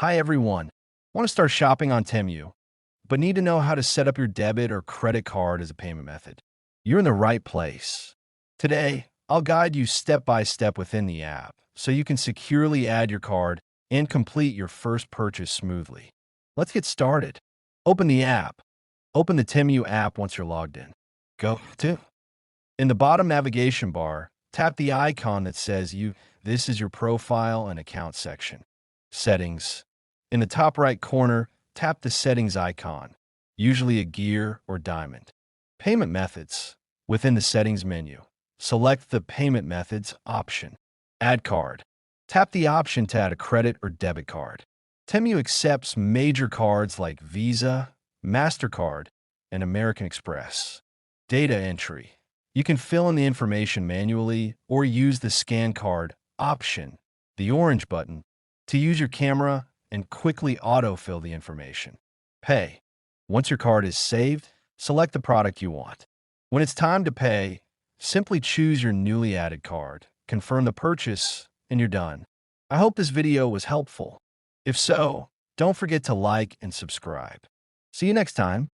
Hi everyone. Want to start shopping on Temu, but need to know how to set up your debit or credit card as a payment method? You're in the right place. Today, I'll guide you step by step within the app so you can securely add your card and complete your first purchase smoothly. Let's get started. Open the app. Open the Temu app once you're logged in. Go to. In the bottom navigation bar, tap the icon that says this is your profile and account section. Settings. In the top right corner, tap the settings icon, usually a gear or diamond. Payment methods. Within the settings menu, select the payment methods option. Add card. Tap the option to add a credit or debit card. Temu accepts major cards like Visa, MasterCard, and American Express. Data entry. You can fill in the information manually or use the scan card option, the orange button, to use your camera and quickly autofill the information. Pay. Once your card is saved, select the product you want. When it's time to pay, simply choose your newly added card, confirm the purchase, and you're done. I hope this video was helpful. If so, don't forget to like and subscribe. See you next time.